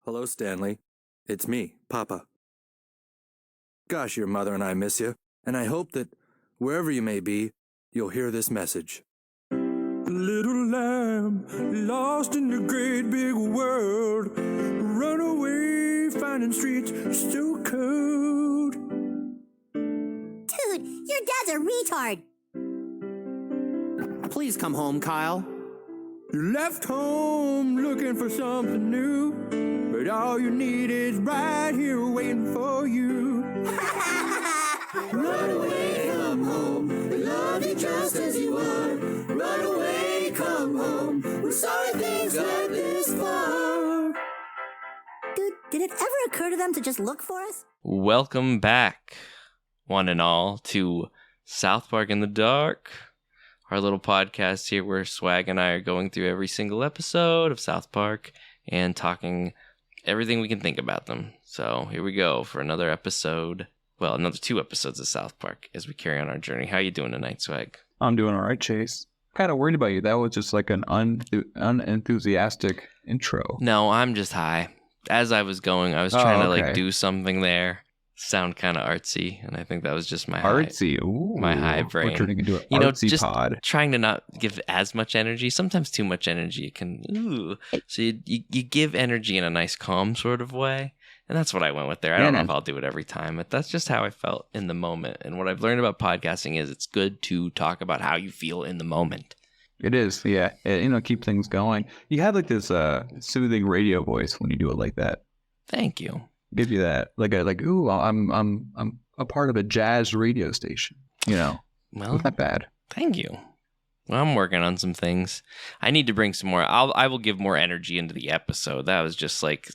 Hello, Stanley. It's me, Papa. Gosh, your mother and I miss you, and I hope that wherever you may be, you'll hear this message. Little lamb, lost in the great big world, run away, finding streets so cold. Dude, your dad's a retard. Please come home, Kyle. You left home looking for something new, but all you need is right here waiting for you. Run away, come home. We love you just as you are. Run away, come home. We're sorry things got this far. Dude, did it ever occur to them to just look for us? Welcome back, one and all, to South Park in the Dark, our little podcast here where Swag and I are going through every single episode of South Park and talking everything we can think about them. So here we go for another episode. Well, another 2 episodes of South Park as we carry on our journey. How you doing tonight, Swag? I'm doing all right, Chase. Kind of worried about you. That was just like an unenthusiastic intro. No, I'm just high. As I was going, I was trying to do something there. Sound kind of artsy, and I think that was just my artsy. Ooh, my high brain. We're turning into an artsy just pod. Trying to not give as much energy. Sometimes too much energy can. So you give energy in a nice, calm sort of way, and that's what I went with there. I don't know if I'll do it every time, but that's just how I felt in the moment. And what I've learned about podcasting is it's good to talk about how you feel in the moment. It is, yeah. Keep things going. You have like this soothing radio voice when you do it like that. Thank you. Give you that I'm a part of a jazz radio station. Well, it's not bad. Thank you. Well, I'm working on some things. I need to bring some more. I will give more energy into the episode. That was just like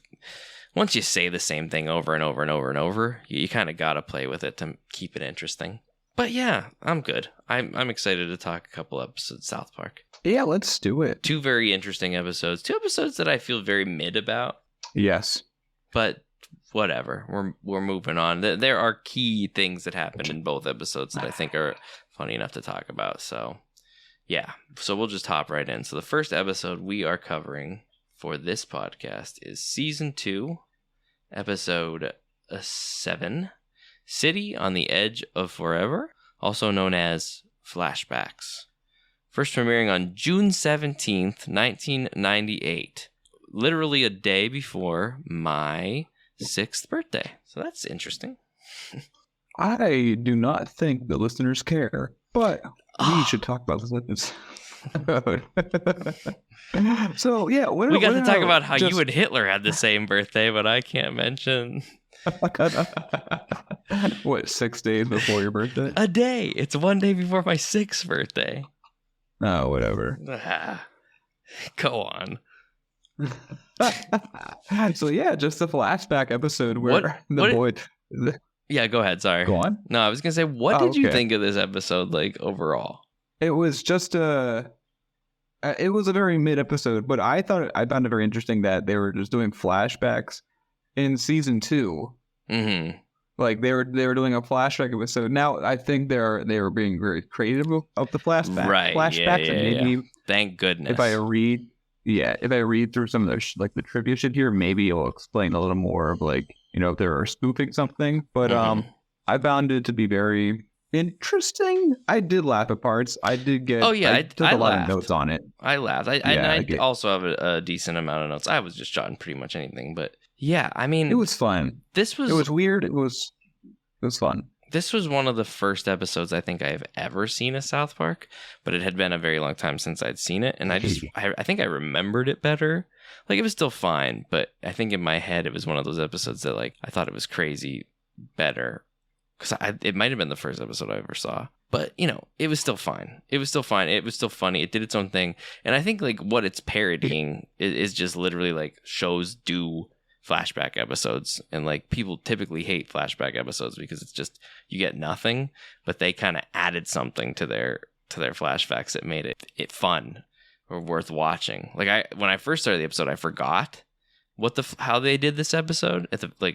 once you say the same thing over and over and over and over, you kind of got to play with it to keep it interesting. But yeah, I'm good. I'm excited to talk a couple episodes of South Park. Yeah, let's do it. 2 very interesting episodes. 2 episodes that I feel very mid about. Yes. But whatever. We're moving on. There are key things that happened in both episodes that I think are funny enough to talk about. So yeah. So we'll just hop right in. So the first episode we are covering for this podcast is season 2, episode 7, City on the Edge of Forever, also known as Flashbacks. First premiering on June 17th, 1998. Literally a day before my 6th birthday. So that's interesting. I do not think the listeners care, but we should talk about this. So, yeah. We got to talk about how you and Hitler had the same birthday, but I can't mention. What, 6 days before your birthday? A day. It's 1 day before my 6th birthday. Oh, whatever. Go on. So yeah, just a flashback episode where boy. Yeah, go ahead. Sorry. Go on. No, I was gonna say, what did you think of this episode, like overall? It was just it was a very mid episode, but I found it very interesting that they were just doing flashbacks in season 2. Mm-hmm. Like they were doing a flashback episode. Now I think they were being very creative of the flashbacks. Right. Flashbacks. Yeah, and maybe thank goodness. If I read through some of the the trivia shit here, maybe it'll explain a little more of if they were spoofing something. But I found it to be very interesting. I did laugh at parts. I did get. Oh yeah, I took a lot of notes on it. I laughed. I also have a decent amount of notes. I was just jotting pretty much anything, but yeah, I mean, it was fun. It was weird. It was fun. This was one of the first episodes I think I have ever seen of South Park, but it had been a very long time since I'd seen it, and I think I remembered it better. Like, it was still fine, but I think in my head it was one of those episodes that I thought it was crazy better, because it might have been the first episode I ever saw. But, it was still fine. It was still fine. It was still funny. It did its own thing. And I think what it's parodying is just literally shows do flashback episodes, and people typically hate flashback episodes because it's just you get nothing, but they kind of added something to their flashbacks that made it fun or worth watching. When I first started the episode, I forgot how they did this episode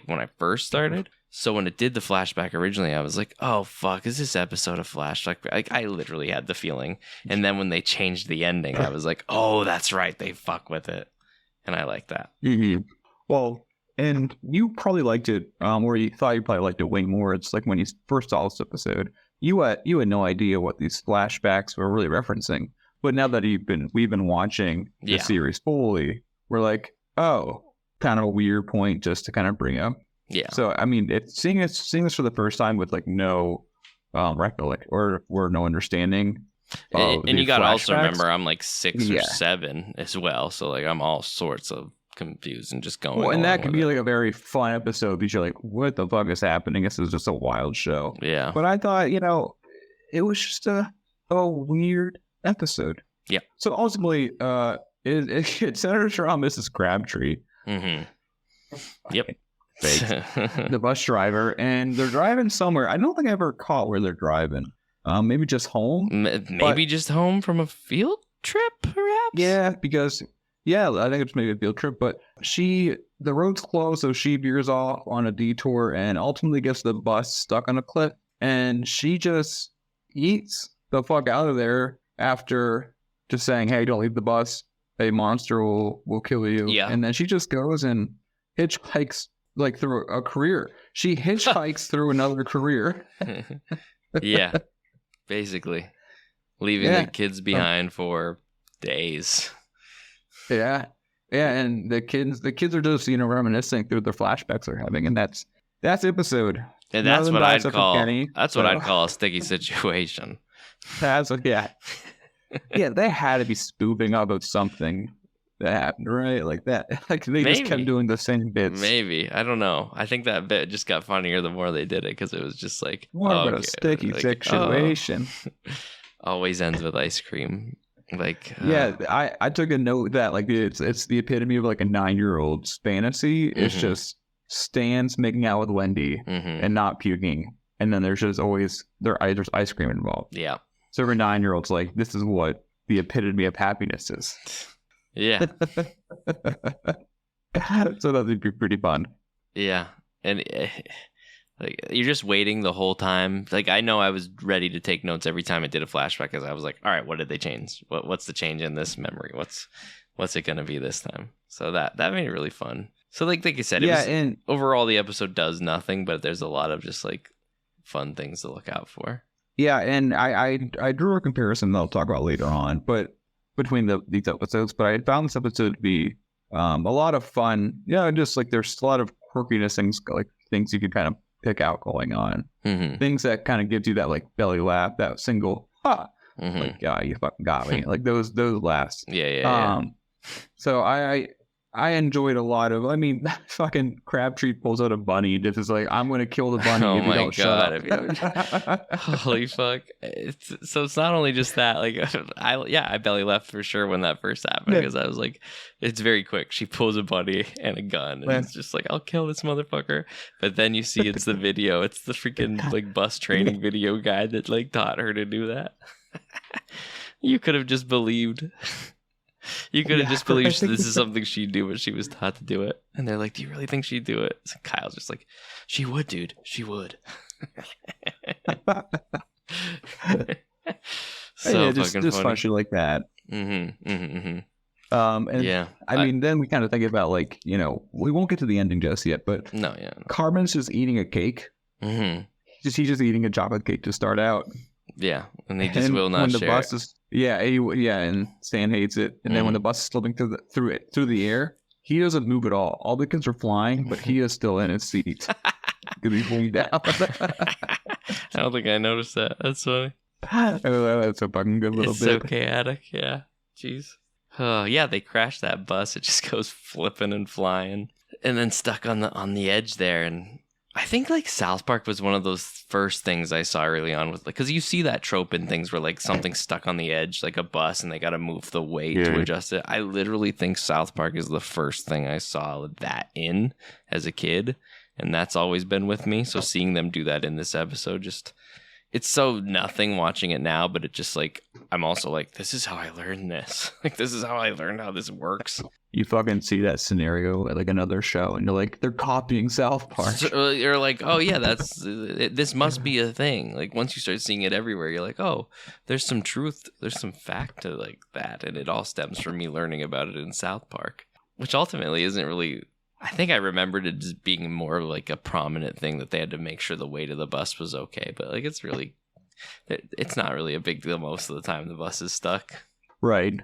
when I first started. So when it did the flashback originally, I was like, oh fuck, is this episode a flashback? I literally had the feeling. And then when they changed the ending, I was like, oh, that's right, they fuck with it. And I like that. Mm-hmm. Well, and you probably liked it, or you thought you probably liked it way more. It's like when you first saw this episode, you had no idea what these flashbacks were really referencing. But now that we've been watching the series fully, we're like, oh, kind of a weird point just to kind of bring up. Yeah. So I mean, seeing this for the first time with like no recollection or no understanding. And you got to also remember, I'm like 6 or 7 as well, so like I'm all sorts of confused and just going. Well, and that could be like a very fun episode because you're like, what the fuck is happening? This is just a wild show. Yeah. But I thought, it was just a weird episode. Yeah. So ultimately, it centers around Mrs. Crabtree. Mm-hmm. Yep. The bus driver, and they're driving somewhere. I don't think I ever caught where they're driving. Maybe just home. Maybe just home from a field trip, perhaps. Yeah, because I think it's maybe a field trip. But the road's closed, so she veers off on a detour and ultimately gets the bus stuck on a cliff. And she just eats the fuck out of there after just saying, "Hey, don't leave the bus. A monster will kill you." Yeah. And then she just goes and hitchhikes like through a career. She hitchhikes through another career. Yeah. Basically, leaving the kids behind for days. Yeah, and the kids are just reminiscing through the flashbacks they're having, and that's episode. And that's what I'd call a sticky situation. Yeah, they had to be spoofing about something that happened, right? Like that, like they just kept doing the same bits. Maybe, I don't know. I think that bit just got funnier the more they did it because it was just like more about a sticky situation. Always ends with ice cream. Like I took a note that like it's the epitome of like a 9-year-old's fantasy. It's just Stan's making out with Wendy and not puking, and then there's ice cream involved. Yeah. So every 9-year-old's like, this is what the epitome of happiness is. Yeah. So that would be pretty fun. Yeah. And like you're just waiting the whole time. Like I know I was ready to take notes every time it did a flashback because I was like, all right, what did they change? What's the change in this memory? What's it going to be this time? So that made it really fun. So like I said, and overall the episode does nothing, but there's a lot of just like fun things to look out for. Yeah, and I drew a comparison that I'll talk about later on, but between these episodes, but I found this episode to be a lot of fun. Yeah, just like there's a lot of quirkiness things you can kind of pick out going on. Things that kind of gives you that like belly laugh, that single like yeah, you fucking got me. Like those laughs. Yeah. So I enjoyed a lot of. I mean, fucking Crabtree pulls out a bunny. Just is like, I'm going to kill the bunny if you don't shut up. Holy fuck! So it's not only just that. Like, I belly laughed for sure when that first happened because I was like, it's very quick. She pulls a bunny and a gun, and it's just like, I'll kill this motherfucker. But then you see it's the video. It's the freaking like bus training video guy that like taught her to do that. You could have just believed. You could have just believed this is something she'd do, but she was taught to do it. And they're like, do you really think she'd do it? So Kyle's just like, she would, dude. She would. So just fucking funny. Fun shit like that. And I mean, then we kind of think about like, we won't get to the ending just yet, but no. Carmen's just eating a cake. He's just eating a chocolate cake to start out. Yeah, and they just will not share. And Stan hates it. And then when the bus is slipping through the air, he doesn't move at all. All the kids are flying, but he is still in his seat. Could be pulling down. I don't think I noticed that. That's funny. That's a fucking good little it's bit. So chaotic. Yeah. Jeez. Oh yeah, they crashed that bus. It just goes flipping and flying, and then stuck on the edge there. And I think like South Park was one of those first things I saw early on with like, because you see that trope in things where like something's stuck on the edge, like a bus, and they got to move the weight to adjust it. I literally think South Park is the first thing I saw that in as a kid, and that's always been with me. So seeing them do that in this episode, just it's so nothing watching it now, but it just like I'm also like, this is how I learned this. Like this is how I learned how this works. You fucking see that scenario at like another show, and you're like, they're copying South Park. So you're like, oh yeah, this must be a thing. Like once you start seeing it everywhere, you're like, oh, there's some truth, there's some fact to like that, and it all stems from me learning about it in South Park, which ultimately isn't really I think I remembered it as being more like a prominent thing that they had to make sure the weight of the bus was okay. But like, it's not really a big deal most of the time. The bus is stuck. Right.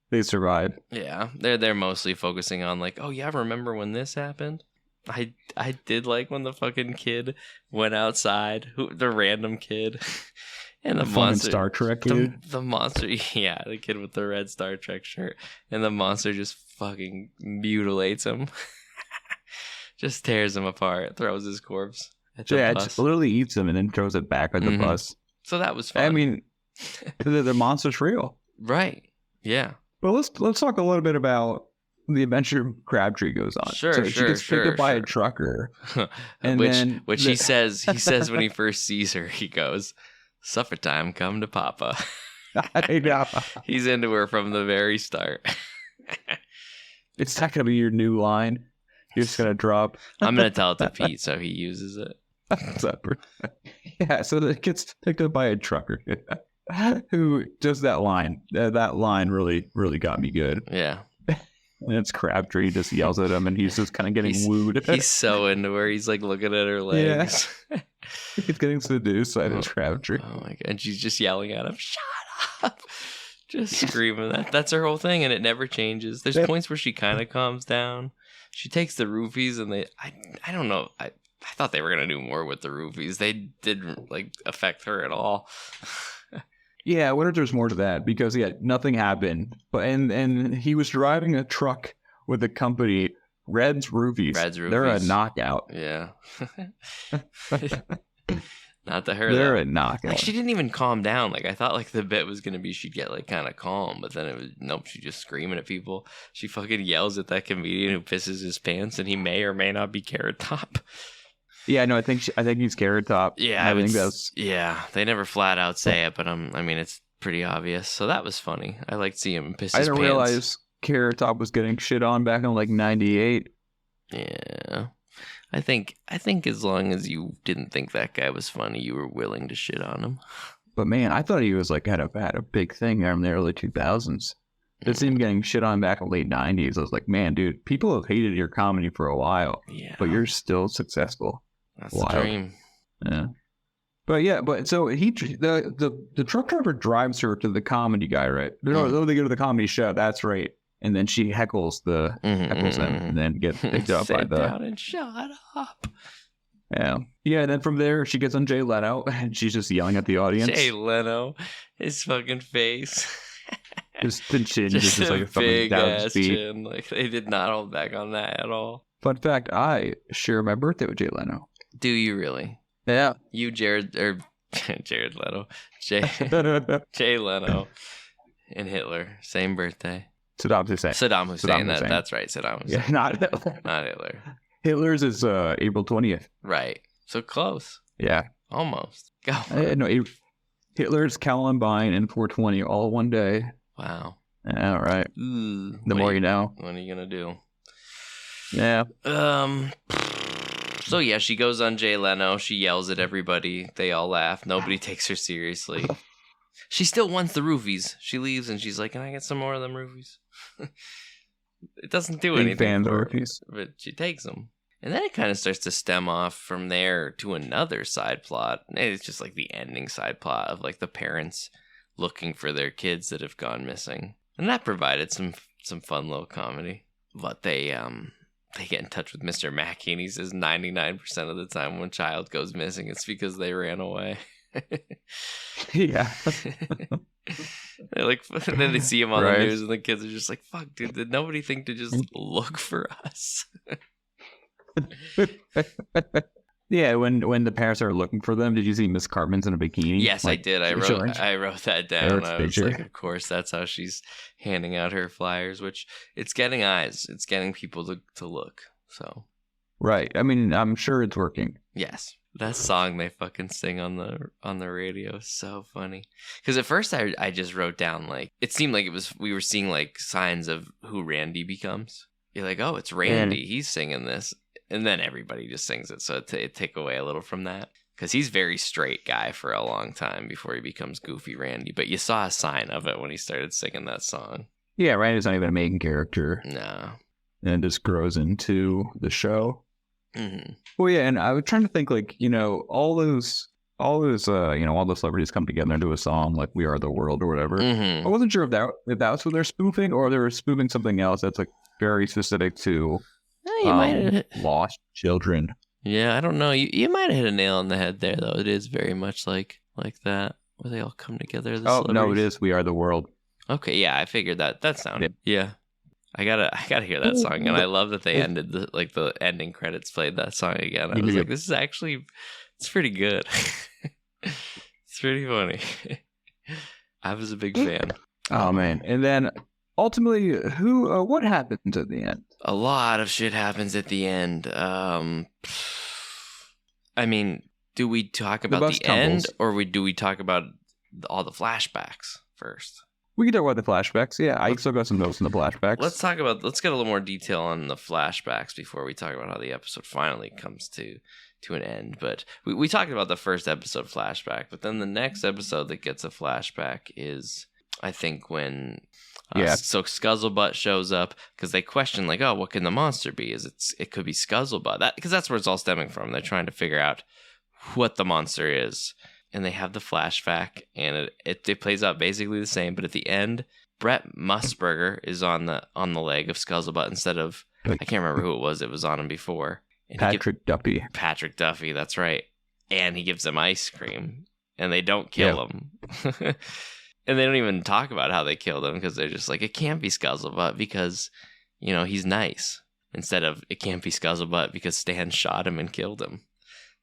They survive. Yeah, they're mostly focusing on like, oh yeah, remember when this happened? I did like when the fucking kid went outside, the random kid, and the monster Star Trek kid. The monster, yeah, the kid with the red Star Trek shirt, and the monster just fucking mutilates him, just tears him apart, throws his corpse at the bus. Just literally eats him and then throws it back at the bus. So that was fun. I mean, the monster's real, right? Yeah. But let's talk a little bit about the adventure Crabtree goes on. Sure, she gets picked up by a trucker, and which he says when he first sees her, he goes, "Supper time, come to Papa." He's into her from the very start. It's not gonna be your new line. You're just gonna drop. I'm gonna tell it to Pete, so he uses it. Yeah, so it gets picked up by a trucker who does that line. That line really got me good. Yeah. And it's Crabtree just yells at him, and he's just kind of getting wooed. He's so into her. He's like looking at her legs. Yeah. He's getting seduced by this Crabtree. Oh my god! And she's just yelling at him, "Shut up!" Just screaming. That's her whole thing, and it never changes. There's points where she kind of calms down. She takes the roofies, and I don't know. I thought they were gonna do more with the roofies. They didn't like affect her at all. Yeah, I wonder if there's more to that, because nothing happened. But and he was driving a truck with the company Red's Roofies. They're a knockout. Yeah. Not to her. They're a knockout. Like, she didn't even calm down. Like, I thought like the bit was gonna be she'd get like kind of calm, but then it was nope. She's just screaming at people. She fucking yells at that comedian who pisses his pants, and he may or may not be Carrot Top. Yeah, no, I think he's Carrot Top. Yeah, I think that's. Yeah, they never flat out say it, but I mean, it's pretty obvious. So that was funny. I liked seeing him piss his pants. I didn't realize Carrot Top was getting shit on back in like '98. Yeah, I think as long as you didn't think that guy was funny, you were willing to shit on him. But man, I thought he was like had a big thing there in the early 2000s. To see him getting shit on back in the late 90s, I was like, man, dude, people have hated your comedy for a while, but you're still successful. That's the dream. Yeah. But so the truck driver drives her to the comedy guy, right? No, they go to the comedy show. That's right. And then she heckles him, and then gets picked up by the. Sit down and shut up. Yeah. Yeah. And then from there, she gets on Jay Leno, and she's just yelling at the audience. Jay Leno, his fucking face. Just the chin, just like a big ass chin. Like, they did not hold back on that at all. Fun fact: I share my birthday with Jay Leno. Do you really? Yeah. You, Jared Leto, Jay Leno, and Hitler, same birthday. Saddam Hussein. That's right, Saddam Hussein. Yeah, not Hitler. Not Hitler. Hitler's is April 20th. Right. So close. Yeah. Almost. Go. No, Hitler's Columbine and 420 all one day. Wow. Yeah, right. The more you know. What are you gonna do? Yeah. So yeah, she goes on Jay Leno. She yells at everybody. They all laugh. Nobody takes her seriously. She still wants the roofies. She leaves and she's like, "Can I get some more of them roofies?" It doesn't do anything for her, but she takes them. And then it kind of starts to stem off from there to another side plot. It's just like the ending side plot of like the parents looking for their kids that have gone missing. And that provided some fun little comedy. But they get in touch with Mr. Mackey, and he says 99% of the time when a child goes missing, it's because they ran away. Yeah. Then they see him on the news, and the kids are just like, "Fuck, dude! Did nobody think to just look for us?" Yeah, when the parents are looking for them, did you see Miss Cartman's in a bikini? Yes, I did. I wrote that down. I was like, of course, that's how she's handing out her flyers, which it's getting eyes. It's getting people to look. So, right. I mean, I'm sure it's working. Yes. That song they fucking sing on the radio is so funny. Because at first I just wrote down, like, it seemed like we were seeing like signs of who Randy becomes. You're like, oh, it's Randy. He's singing this. And then everybody just sings it, so it take away a little from that. Because he's very straight guy for a long time before he becomes Goofy Randy. But you saw a sign of it when he started singing that song. Yeah, Randy's not even a main character. No. and it just grows into the show. Mm-hmm. Well, yeah, and I was trying to think, like, all those all the celebrities come together and do a song like "We Are the World" or whatever. Mm-hmm. I wasn't sure if that's what they're spoofing, or they're spoofing something else that's like very specific to lost children. Yeah, I don't know. You might have hit a nail on the head there, though. It is very much like that, where they all come together. No, it is "We Are the World." Okay, yeah, I figured that sounded. Yeah. I gotta hear that song, and I love that they ended the ending credits played that song again. I was like, this is actually, it's pretty good. It's pretty funny. I was a big fan. Oh man! And then ultimately, what happens at the end? A lot of shit happens at the end. I mean, do we talk about the end, or do we talk about all the flashbacks first? We can talk about the flashbacks. Yeah, I still got some notes in the flashbacks. Let's get a little more detail on the flashbacks before we talk about how the episode finally comes to an end. But we talked about the first episode flashback, but then the next episode that gets a flashback is, I think, when so Scuzzlebutt shows up, because they question like, oh, what can the monster be? It could be Scuzzlebutt, because that's where it's all stemming from. They're trying to figure out what the monster is. And they have the flashback, and it plays out basically the same. But at the end, Brett Musburger is on the leg of Scuzzlebutt instead of, I can't remember who it was that was on him before. And Patrick Duffy. Patrick Duffy, that's right. And he gives them ice cream, and they don't kill him. And they don't even talk about how they killed him, because they're just like, it can't be Scuzzlebutt because, he's nice. Instead of, it can't be Scuzzlebutt because Stan shot him and killed him.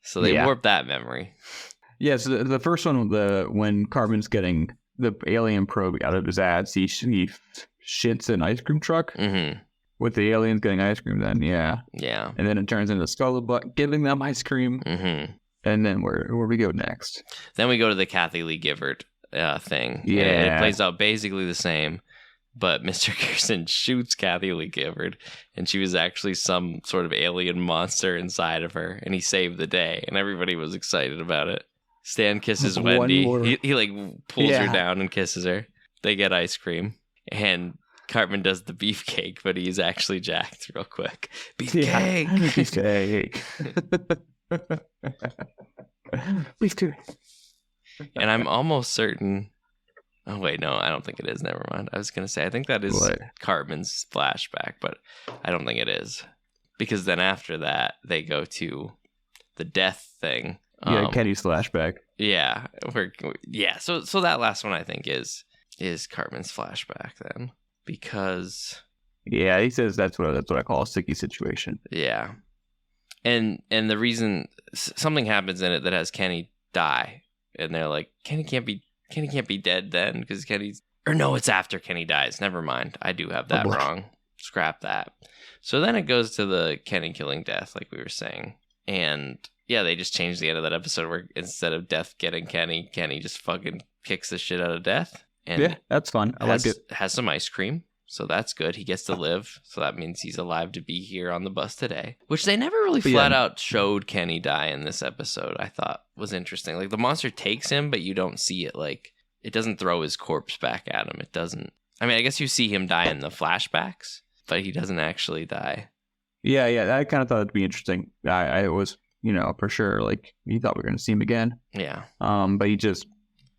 So they warp that memory. Yeah, so the first one, when Cartman's getting the alien probe out of his ads, he shits an ice cream truck with the aliens getting ice cream then, yeah. And then it turns into Scuzzlebutt giving them ice cream. And then where we go next? Then we go to the Kathy Lee Gifford thing. Yeah. And it plays out basically the same, but Mr. Gerson shoots Kathy Lee Gifford, and she was actually some sort of alien monster inside of her, and he saved the day, and everybody was excited about it. Stan kisses Wendy. He like pulls her down and kisses her. They get ice cream, and Cartman does the beefcake, but he's actually jacked real quick. Beefcake. Beefcake. And I'm almost certain. Oh wait, no, I don't think it is. Never mind. I was gonna say I think that is Cartman's flashback, but I don't think it is, because then after that they go to the death thing. Kenny's flashback. Yeah, So that last one I think is Cartman's flashback then, because he says that's what I call a sticky situation. Yeah, and the reason something happens in it that has Kenny die, and they're like, Kenny can't be dead then, because it's after Kenny dies. Never mind, I do have that wrong. Scrap that. So then it goes to the Kenny killing Death, like we were saying, and. Yeah, they just changed the end of that episode where instead of Death getting Kenny just fucking kicks the shit out of Death. And that's fun. I like it. Has some ice cream, so that's good. He gets to live, so that means he's alive to be here on the bus today. Which they never really flat out showed Kenny die in this episode, I thought was interesting. Like, the monster takes him, but you don't see it. Like, it doesn't throw his corpse back at him. It doesn't. I mean, I guess you see him die in the flashbacks, but he doesn't actually die. Yeah, I kind of thought it'd be interesting. I was... for sure, like, he thought we were going to see him again. Yeah. But he just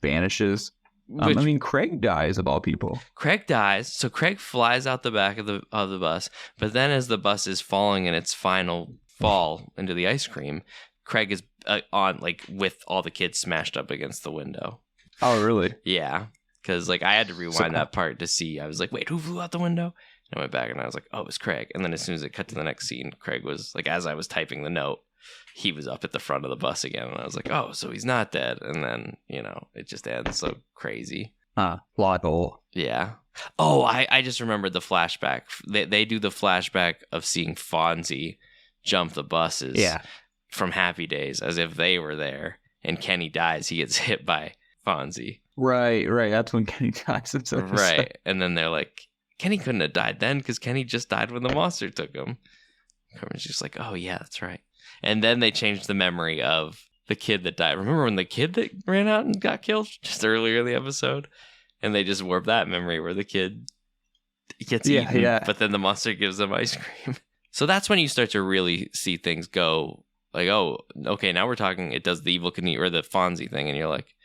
vanishes. I mean, Craig dies, of all people. Craig dies, so Craig flies out the back of the bus, but then as the bus is falling in its final fall into the ice cream, Craig is on, like, with all the kids smashed up against the window. Oh, really? Yeah, because, like, I had to rewind that part to see. I was like, wait, who flew out the window? And I went back, and I was like, oh, it was Craig. And then as soon as it cut to the next scene, Craig was, like, as I was typing the note, he was up at the front of the bus again, and I was like, oh, so he's not dead. And then, it just ends so crazy. Plot hole. Yeah. Oh, I just remembered the flashback. They do the flashback of seeing Fonzie jump the buses from Happy Days as if they were there, and Kenny dies. He gets hit by Fonzie. Right. That's when Kenny dies. Right. And then they're like, Kenny couldn't have died then because Kenny just died when the monster took him. Carmen's just like, oh, yeah, that's right. And then they changed the memory of the kid that died. Remember when the kid that ran out and got killed just earlier in the episode? And they just warped that memory where the kid, gets Yeah, eaten, yeah. but then the monster gives them ice cream. So that's when you start to really see things go like, oh, okay, now we're talking, it does the Evil Knievel or the Fonzie thing, and you're like,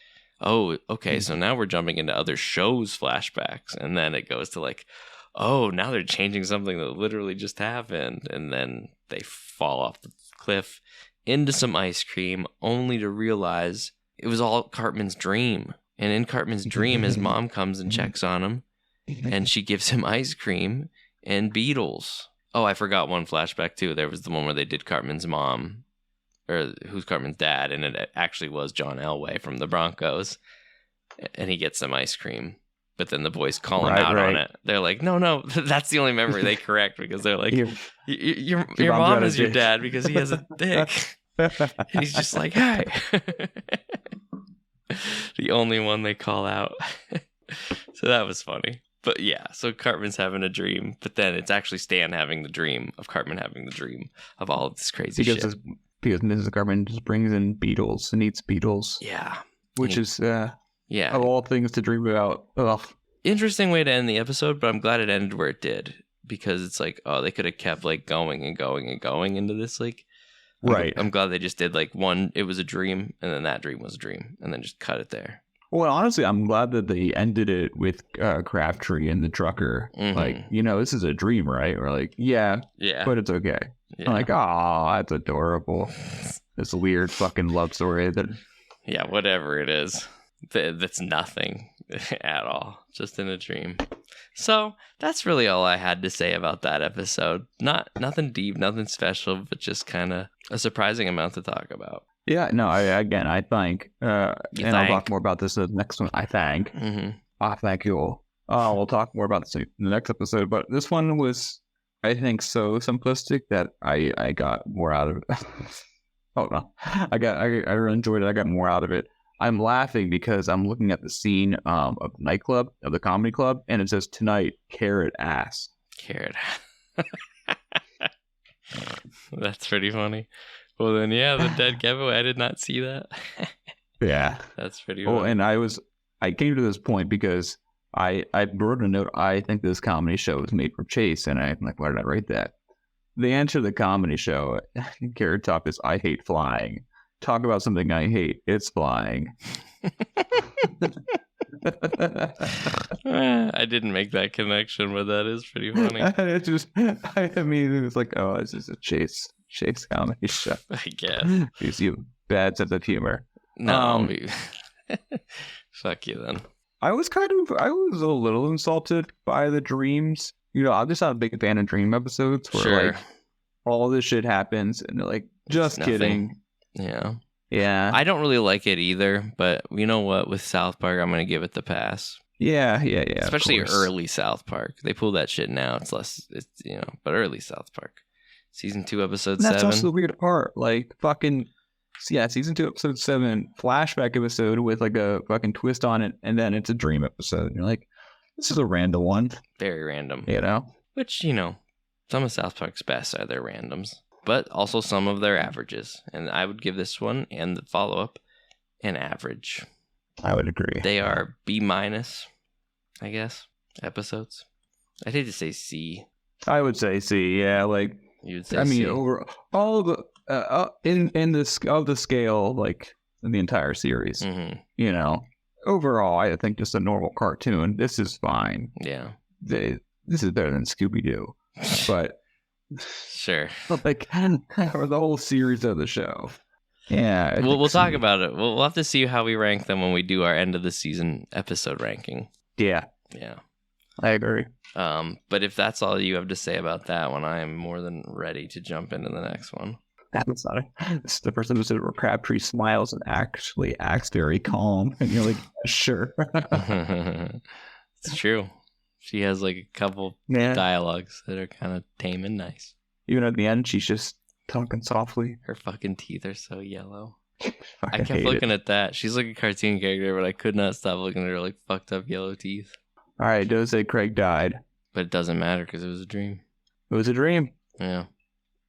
oh, okay, so now we're jumping into other shows' flashbacks, and then it goes to like, oh, now they're changing something that literally just happened, and then they fall off the cliff into some ice cream, only to realize it was all Cartman's dream. And in Cartman's dream, his mom comes and checks on him, and she gives him ice cream and Beatles. Oh, I forgot one flashback too. There was the one where they did Cartman's mom, or who's Cartman's dad, and it actually was John Elway from the Broncos, and he gets some ice cream. But then the boys call him out on it. They're like, no, that's the only memory they correct, because they're like, your mom is your dad because he has a dick. He's just like, hey. The only one they call out. So that was funny. But yeah, so Cartman's having a dream, but then it's actually Stan having the dream of Cartman having the dream of all of this crazy shit. Because Mrs. Cartman just brings in Beatles and eats Beatles. Yeah. Which is, yeah, of all things to dream about. Ugh. Interesting way to end the episode, but I'm glad it ended where it did. Because it's like, oh, they could have kept like going and going and going into this, like, right. I'm glad they just did like one, it was a dream, and then that dream was a dream, and then just cut it there. Well, honestly, I'm glad that they ended it with Crabtree and the trucker. Mm-hmm. Like, this is a dream, right? We're like, yeah, but it's okay. Yeah. I'm like, oh, that's adorable. This weird fucking love story that... Yeah, whatever it is. That's nothing at all. Just in a dream. So, that's really all I had to say about that episode. Nothing deep, nothing special, but just kind of a surprising amount to talk about. Yeah, no, I thank. I'll talk more about this in the next one. I thank. Mm-hmm. I thank you all. We'll talk more about this in the next episode, but this one was, I think, so simplistic that I got more out of it. Oh, no. I really enjoyed it. I got more out of it. I'm laughing because I'm looking at the scene of the nightclub, of the comedy club, and it says, tonight, carrot ass. Carrot. That's pretty funty. Well, then, yeah, the dead giveaway. I did not see that. Yeah. That's pretty funny. Oh, and I came to this point because I wrote a note, I think this comedy show was made for Chase, and I'm like, why did I write that? The answer to the comedy show, Carrot Top, is I hate flying. Talk about something I hate. It's flying. I didn't make that connection, but that is pretty funny. It was like, oh, this is a Chase comedy show. I guess. Gives you bad sense of humor. No. Fuck you then. I was a little insulted by the dreams. I'm just not a big fan of dream episodes where like all this shit happens and they're like, just kidding. Yeah. Yeah. I don't really like it either, but you know what? With South Park, I'm going to give it the pass. Yeah. Especially early South Park. They pull that shit now. It's less, but early South Park. Season 2, episode 7. That's also the weird part. Like, season 2, episode 7, flashback episode with like a fucking twist on it, and then it's a dream episode. And you're like, this is a random one. Very random. Which, some of South Park's best are their randoms, but also some of their averages. And I would give this one and the follow-up an average. I would agree. They are B-, I guess, episodes. I'd hate to say C. I would say C, yeah. Like, you would say C. Over all the in the scale, like in the entire series, overall, I think just a normal cartoon. This is fine. Yeah, this is better than Scooby Doo, but sure. Like or the whole series of the show. Yeah, we'll talk about it. We'll have to see how we rank them when we do our end of the season episode ranking. Yeah, I agree. But if that's all you have to say about that one, I am more than ready to jump into the next one. That's not it's the person who said where Crabtree smiles and actually acts very calm, and you're like, sure. It's true. She has like a couple dialogues that are kind of tame and nice. Even at the end, she's just talking softly. Her fucking teeth are so yellow. I kept looking at that. She's like a cartoon character, but I could not stop looking at her like fucked up yellow teeth. All right, does say Craig died. But it doesn't matter because it was a dream. It was a dream. Yeah.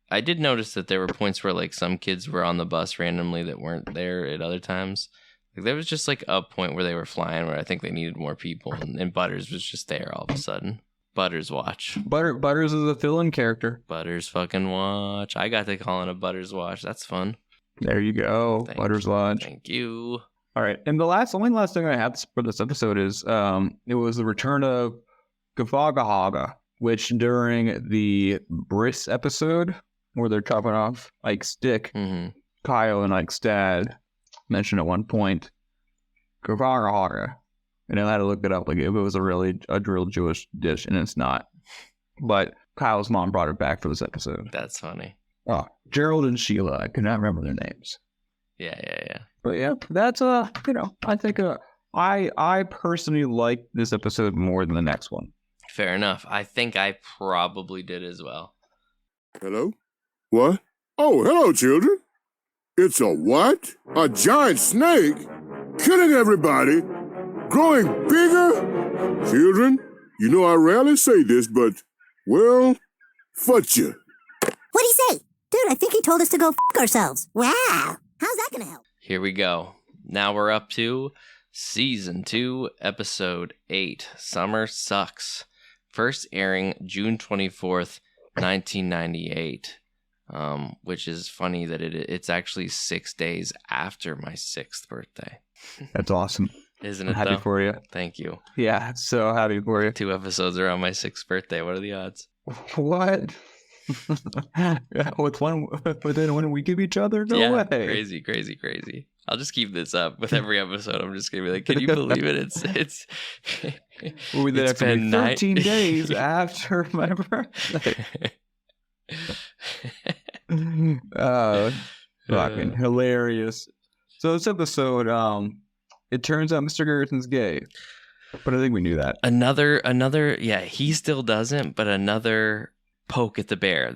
I did notice that there were points where like some kids were on the bus randomly that weren't there at other times. Like there was just like a point where they were flying where I think they needed more people, and Butters was just there all of a sudden. Butters watch. Butters is a fill-in character. Butters fucking watch. I got to call in a Butters watch. That's fun. There you go. Butters watch. Thank you. All right. And the only last thing I have for this episode is it was the return of Gavagahaga, which during the Briss episode where they're chopping off Ike's dick, Kyle and Ike's dad mentioned at one point Gavagahaga. And I had to look it up, like if it was a real Jewish dish, and it's not. But Kyle's mom brought it back for this episode. That's funny. Oh, Gerald and Sheila. I could not remember their names. Yeah. But yeah, that's I think I personally like this episode more than the next one. Fair enough. I think I probably did as well. Hello? What? Oh, hello, children. It's a what? A giant snake? Killing everybody? Growing bigger? Children, you know I rarely say this, but, well, fudge you. What'd he say? Dude, I think he told us to go f*** ourselves. Wow. How's that gonna help? Here we go. Now we're up to Season 2, Episode 8, Summer Sucks. First airing June 24th, 1998. Which is funny that it's actually 6 days after my 6th birthday. That's awesome. Isn't it, I'm happy for you. Thank you. Yeah, so happy for you. 2 episodes around my 6th birthday. What are the odds? What? Within 1 week of each other? No way. Crazy. I'll just keep this up with every episode. I'm just gonna be like, can you believe it? It's been 13 days after my birthday. Fucking hilarious. So this episode, it turns out Mr. Garrison's gay, but I think we knew that. Another, yeah, he still doesn't, but another poke at the bear.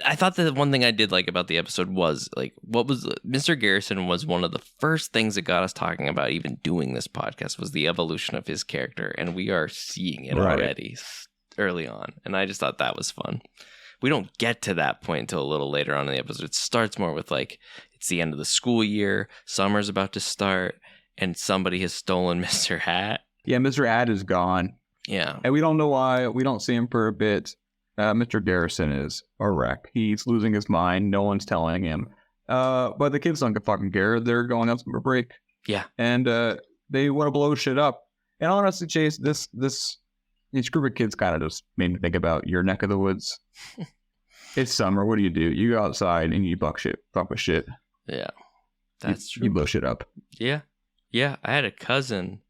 I thought that the one thing I did like about the episode was like Mr. Garrison was one of the first things that got us talking about even doing this podcast was the evolution of his character, and we are seeing it already early on, and I just thought that was fun. We don't get to that point until a little later on in the episode. It starts more with like it's the end of the school year, summer's about to start, and somebody has stolen Mr. Hat. Yeah, Mr. Hat is gone. Yeah, and we don't know why. We don't see him for a bit. Mr. Garrison is a wreck. He's losing his mind. No one's telling him. But the kids don't fucking care. They're going on summer break. Yeah. And they want to blow shit up. And honestly, Chase, this group of kids kind of just made me think about your neck of the woods. It's summer. What do? You go outside and you fuck with shit. Yeah. That's true. You blow shit up. Yeah. Yeah. I had a cousin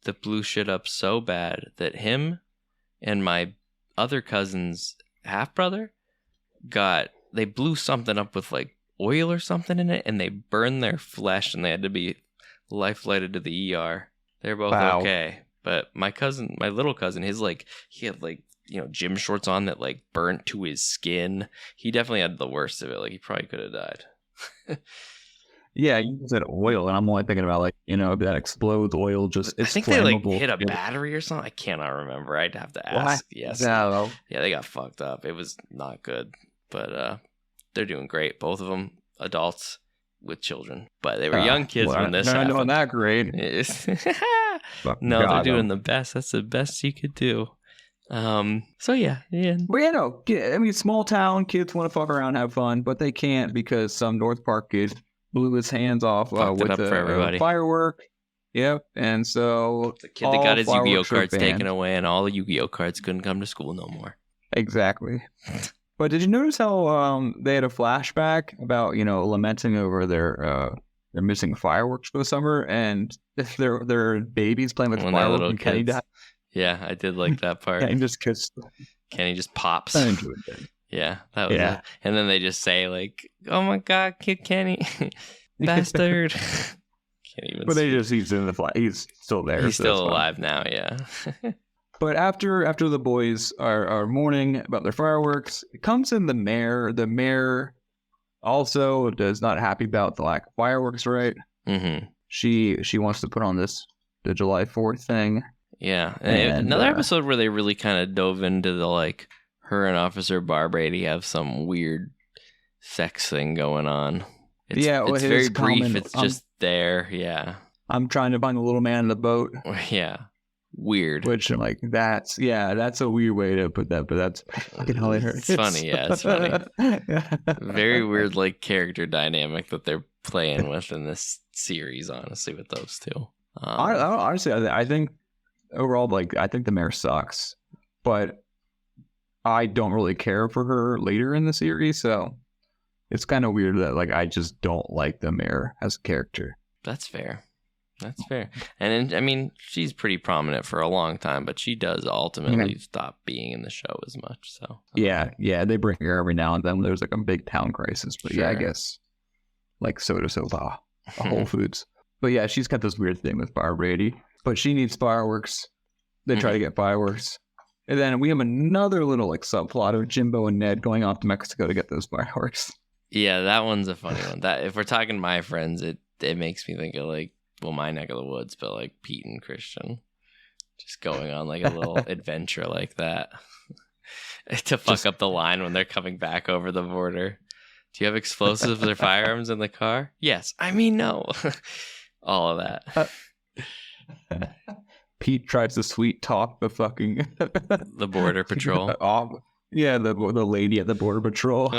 that blew shit up so bad that him and my other cousin's half-brother they blew something up with like oil or something in it, and they burned their flesh, and they had to be life-flighted to the ER. They're both okay. But my little cousin, he had like, you know, gym shorts on that like burnt to his skin. He definitely had the worst of it. Like he probably could have died. Yeah, you said oil, and I'm only thinking about like, you know, that explodes oil. Just it's I think flammable. They like hit a battery or something. I cannot remember. I'd have to ask. What? Yes. No. Yeah, they got fucked up. It was not good. But they're doing great. Both of them adults with children, but they were young kids when this happened. They're not doing that great. No, they're doing the best. That's the best you could do. So yeah. But yeah, no. I mean, small town kids want to fuck around, have fun, but they can't because some North Park kid blew his hands off with the firework. Yep, and so the kid that got his Yu-Gi-Oh cards taken away, and all the Yu-Gi-Oh cards couldn't come to school no more. Exactly. But did you notice how they had a flashback about, you know, lamenting over their missing fireworks for the summer, and their babies playing with fireworks, and Kenny died? Yeah, I did like that part. Kenny just pops. I enjoyed that. Yeah, that was it. And then they just say like, "Oh my God, kid Kenny, bastard." Can't even. But he's in the fly. He's still there. He's still alive now. Yeah. But after the boys are mourning about their fireworks, it comes in the mayor. The mayor also is not happy about the lack of fireworks. Right? Mm-hmm. She wants to put on the July 4th thing. Yeah, and another episode where they really kind of dove into the like. Her and Officer Barbrady have some weird sex thing going on. It's very brief. It's just there. Yeah. I'm trying to find the little man in the boat. Yeah. Weird. Which I'm like, that's a weird way to put that, but that's fucking hilarious. It's funny, yeah, it's funny. Very weird, like, character dynamic that they're playing with in this series, honestly, with those two. Honestly, I think overall, like, I think the mayor sucks, but I don't really care for her later in the series, so it's kind of weird that, like, I just don't like the mayor as a character. That's fair. That's fair. And I mean, she's pretty prominent for a long time, but she does ultimately stop being in the show as much. So yeah, they bring her every now and then when there's like a big town crisis. But yeah, I guess like Soda Soda, Whole Foods. But yeah, she's got this weird thing with Bar Brady. But she needs fireworks. They try to get fireworks. And then we have another little like subplot of Jimbo and Ned going off to Mexico to get those fireworks. Yeah, that one's a funny one. That if we're talking My Friends, it makes me think of like, well, my neck of the woods, but like Pete and Christian just going on like a little adventure like that to fuck up the line when they're coming back over the border. Do you have explosives or firearms in the car? Yes. I mean, no. All of that. Pete tries to sweet talk the fucking the border patrol. Yeah, the lady at the border patrol.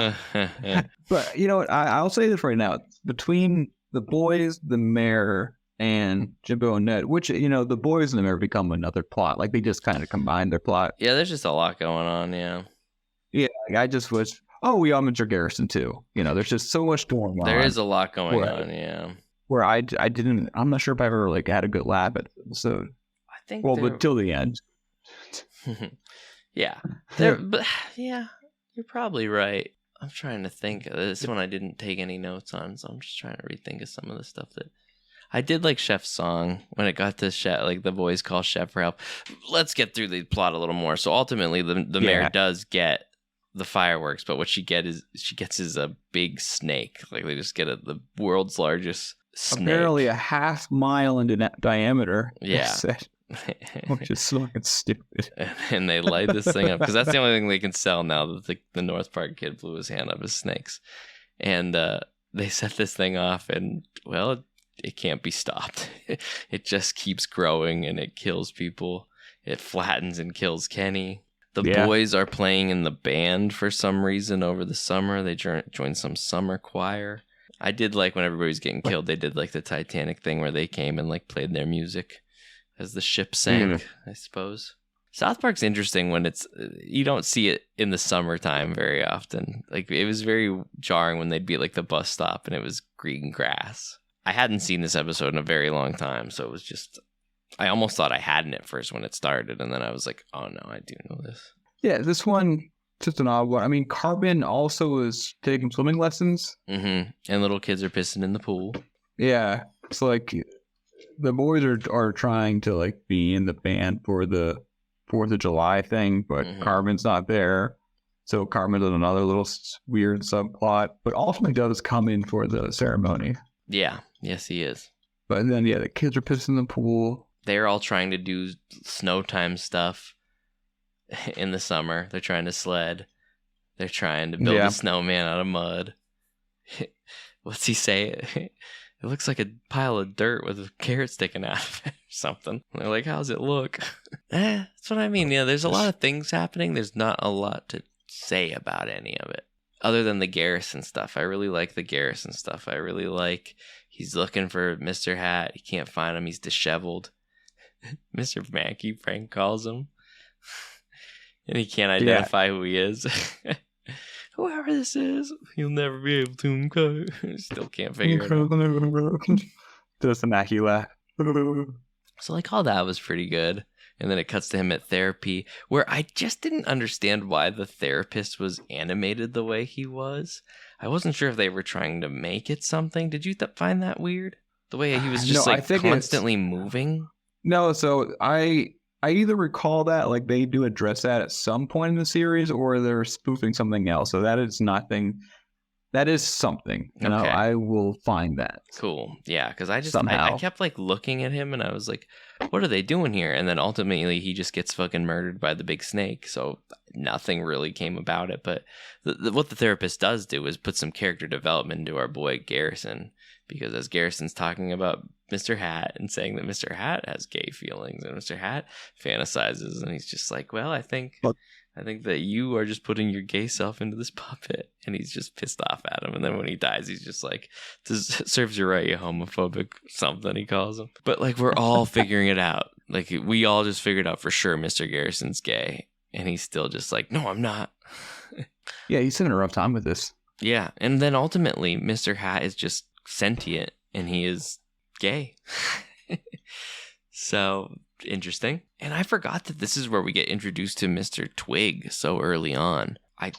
But you know what? I'll say this right now. Between the boys, the mayor, and Jimbo and Ned, which, you know, the boys and the mayor become another plot. Like, they just kind of combine their plot. Yeah, there's just a lot going on, yeah. Yeah, like, I just wish... Oh, we all mentioned Garrison, too. You know, there's just so much going on. There is a lot going on, yeah. Where I didn't... I'm not sure if I ever, like, had a good laugh at the episode. I think but till the end. Yeah. But, yeah, you're probably right. I'm trying to think. This one I didn't take any notes on, so I'm just trying to rethink of some of the stuff that... I did like Chef's song when it got to Chef, like the boys call Chef for help. Let's get through the plot a little more. So ultimately, the mayor does get the fireworks, but what she gets is a big snake. Like they just get the world's largest snake. Apparently a half mile in diameter. Yeah. Which is fucking stupid. And they light this thing up because that's the only thing they can sell now that the North Park kid blew his hand up as snakes. And they set this thing off, and well, it can't be stopped. It just keeps growing and it kills people. It flattens and kills Kenny. The boys are playing in the band for some reason over the summer. They joined some summer choir. I did like when everybody was getting killed, they did like the Titanic thing where they came and like played their music as the ship sank, I suppose. South Park's interesting when you don't see it in the summertime very often. Like it was very jarring when they'd be at like the bus stop and it was green grass. I hadn't seen this episode in a very long time, so it was just... I almost thought I hadn't at first when it started, and then I was like, oh no, I do know this. Yeah, this one, just an odd one. I mean, Carbon also is taking swimming lessons. Mm-hmm. And little kids are pissing in the pool. Yeah, it's like the boys are trying to like be in the band for the 4th of July thing, but Carbon's not there. So Carbon does another little weird subplot, but ultimately does come in for the ceremony. Yeah, yes, he is. But then, the kids are pissing in the pool. They're all trying to do snow time stuff in the summer. They're trying to sled. They're trying to build a snowman out of mud. What's he say? It looks like a pile of dirt with a carrot sticking out of it or something. And they're like, how's it look? That's what I mean. Yeah, there's a lot of things happening. There's not a lot to say about any of it. Other than the Garrison stuff. I really like the Garrison stuff. I really like he's looking for Mr. Hat. He can't find him. He's disheveled. Mr. Mackey, Frank calls him. And he can't identify who he is. Whoever this is, he'll never be able to. Still can't figure it out. Does the Mackey laugh. So like all that was pretty good. And then it cuts to him at therapy, where I just didn't understand why the therapist was animated the way he was. I wasn't sure if they were trying to make it something. Did you find that weird? The way he was just constantly moving? No, so I either recall that, like they do address that at some point in the series, or they're spoofing something else. So that is nothing That is something. You know, Okay. I will find that. Cool. Yeah, because I Somehow. kept like looking at him and I was like, what are they doing here? And then ultimately he just gets fucking murdered by the big snake. So nothing really came about it. But what the therapist does do is put some character development into our boy Garrison. Because as Garrison's talking about Mr. Hat and saying that Mr. Hat has gay feelings and Mr. Hat fantasizes, and he's just like, well, I think that you are just putting your gay self into this puppet. And he's just pissed off at him. And then when he dies, he's just like, serves you right, you homophobic something, he calls him. But like, we're all figuring it out. Like, we all just figured out for sure Mr. Garrison's gay. And he's still just like, no, I'm not. Yeah, he's having a rough time with this. Yeah. And then ultimately, Mr. Hat is just sentient and he is gay. So interesting. And I forgot that this is where we get introduced to Mr. Twig so early on. I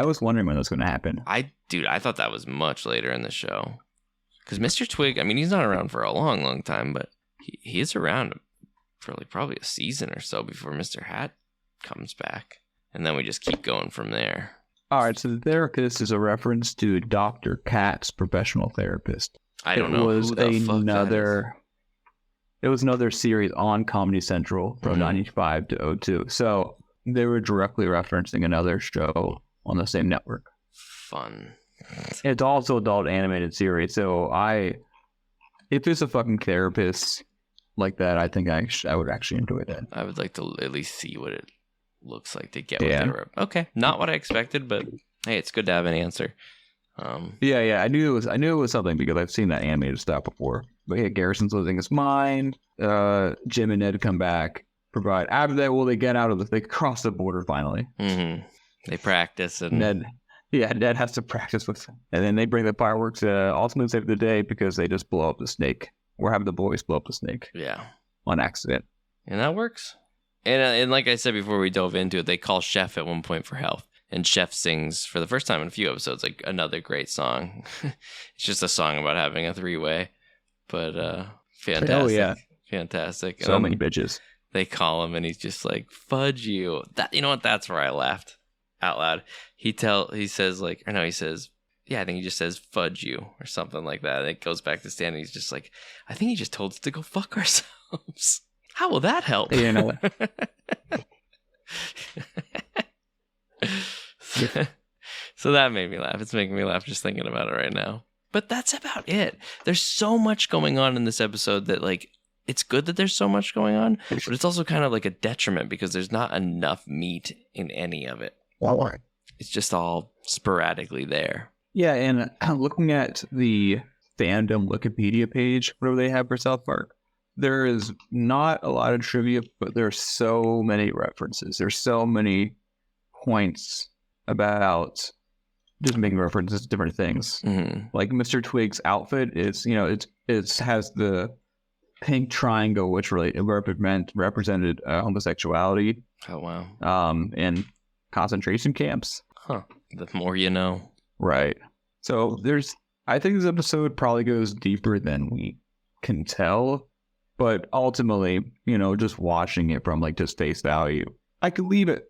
was wondering when that was going to happen. I thought that was much later in the show. Because Mr. Twig, I mean, he's not around for a long, long time, but he is around for like probably a season or so before Mr. Hat comes back. And then we just keep going from there. All right, so the therapist is a reference to Dr. Katz, professional therapist. I don't know who the fuck that is. It was another series on Comedy Central from 95 to 02. So they were directly referencing another show on the same network. Fun. It's also adult animated series. So if it's a fucking therapist like that, I think I would actually enjoy that. I would like to at least see what it looks like to get what they were. Okay, not what I expected, but hey, it's good to have an answer. I knew it was something because I've seen that animated stuff before. But yeah, Garrison's losing his mind. Jim and Ned come back. After that, they get out of they cross the border finally. Mm-hmm. They practice and Ned has to practice with them. And then they bring the fireworks to ultimately save the day because they just blow up the snake. Or have the boys blow up the snake. Yeah. On accident. And that works. And like I said before we dove into it, they call Chef at one point for help. And Chef sings, for the first time in a few episodes, like another great song. It's just a song about having a three-way. But fantastic. Oh, yeah. Fantastic. So many bitches. They call him and he's just like, fudge you. You know what? That's where I laughed out loud. He says, yeah, I think he just says fudge you or something like that. And it goes back to Stan and he's just like, I think he just told us to go fuck ourselves. How will that help? You know. So that made me laugh. It's making me laugh just thinking about it right now. But that's about it. There's so much going on in this episode that, like, it's good that there's so much going on, but it's also kind of like a detriment because there's not enough meat in any of it. It's just all sporadically there. Yeah, and looking at the fandom Wikipedia page, whatever they have for South Park, there is not a lot of trivia, but there's so many references. There's so many points about just making references to different things. Mm-hmm. Like Mr. Twig's outfit is, it has the pink triangle, which really represented homosexuality. Oh, wow. And concentration camps. Huh. The more you know. Right. So I think this episode probably goes deeper than we can tell, but ultimately, just watching it from like just face value, I could leave it.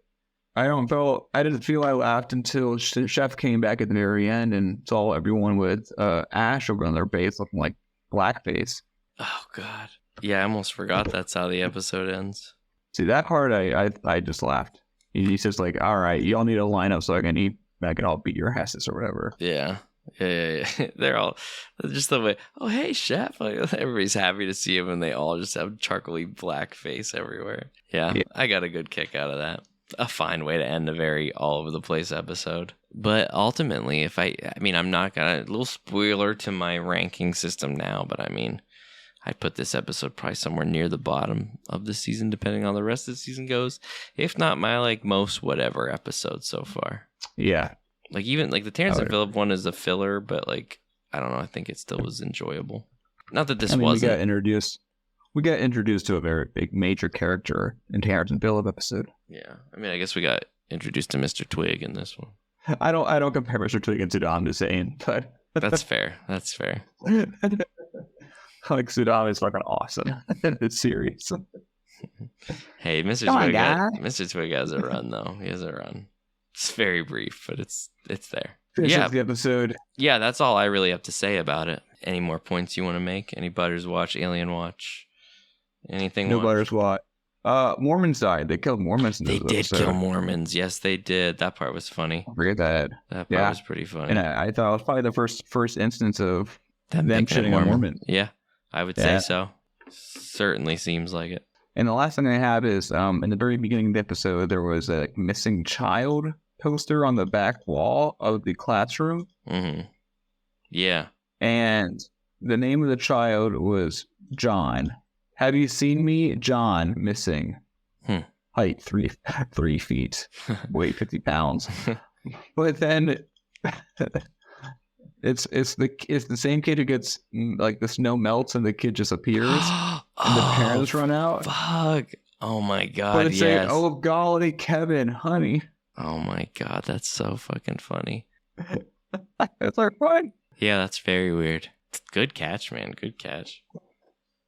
I didn't feel I laughed until Chef came back at the very end and saw everyone with ash over on their face looking like blackface. Oh, God. Yeah, I almost forgot that's how the episode ends. See, that part, I just laughed. He says, like, all right, y'all need to line up so I can all beat your asses or whatever. Yeah. They're all just the way, oh, hey, Chef. Like, everybody's happy to see him, and they all just have charcoaly black face everywhere. Yeah, I got a good kick out of that. A fine way to end a very all-over-the-place episode. But ultimately, I'm not going to, a little spoiler to my ranking system now, but I'd put this episode probably somewhere near the bottom of the season, depending on how the rest of the season goes. If not my, like, most whatever episode so far. Yeah. Like, even, like, the Terrence and Phillip one is a filler, but, like, I don't know. I think it still was enjoyable. Not that this wasn't. We got introduced to a very big major character in Terrence and Phillip episode. Yeah. I guess we got introduced to Mr. Twig in this one. I don't compare Mr. Twig and Sudam to saying, but That's fair. Like, Sudam is fucking awesome in this series. Hey, Mr. Twig has a run, though. He has a run. It's very brief, but it's there. Finishes the episode. Yeah, that's all I really have to say about it. Any more points you want to make? Any Butters watch, Alien watch, anything? No Butters watch. Mormons died. They killed Mormons. They did kill Mormons. Yes, they did. That part was funny. Forget that. That part was pretty funny. And I thought it was probably the first instance of them picking shitting on Mormons. Yeah, I would say so. Certainly seems like it. And the last thing I have is, in the very beginning of the episode, there was a missing child poster on the back wall of the classroom. Mm-hmm. Yeah. And the name of the child was John. Have you seen me? John, missing. Height 3 feet. Weight 50 pounds. But then it's the same kid who gets like the snow melts and the kid just appears and the parents run out. Fuck. Oh my god. But it's saying, oh golly, Kevin, honey. Oh my god, that's so fucking funny. It's like, what? Yeah, that's very weird. Good catch, man. Good catch.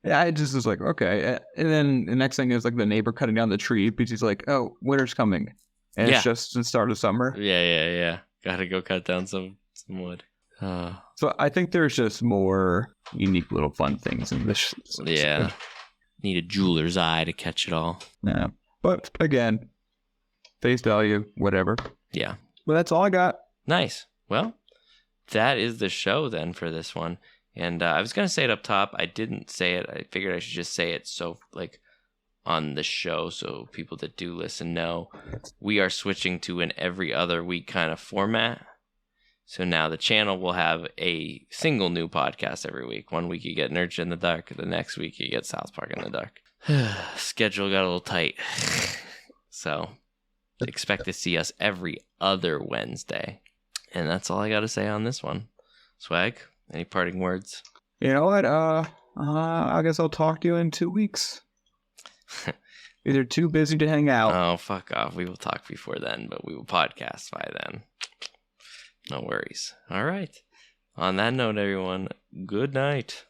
Yeah, I just was like, okay. And then the next thing is like the neighbor cutting down the tree because he's like, oh, winter's coming. And it's just the start of summer. Yeah. Gotta go cut down some wood. So I think there's just more unique little fun things in this. Yeah. Need a jeweler's eye to catch it all. Yeah. But again, face value, whatever. Yeah. Well, that's all I got. Nice. Well, that is the show then for this one. And I was going to say it up top. I didn't say it. I figured I should just say it so, like, on the show so people that do listen know. We are switching to an every other week kind of format. So now the channel will have a single new podcast every week. One week you get Nurture in the Dark. The next week you get South Park in the Dark. Schedule got a little tight. So expect to see us every other Wednesday. And that's all I got to say on this one. Swag, any parting words? You know what? I guess I'll talk to you in 2 weeks. Either too busy to hang out. Oh, fuck off. We will talk before then, but we will podcast by then. No worries. All right. On that note, everyone, good night.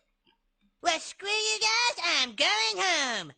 Well, screw you guys. I'm going home.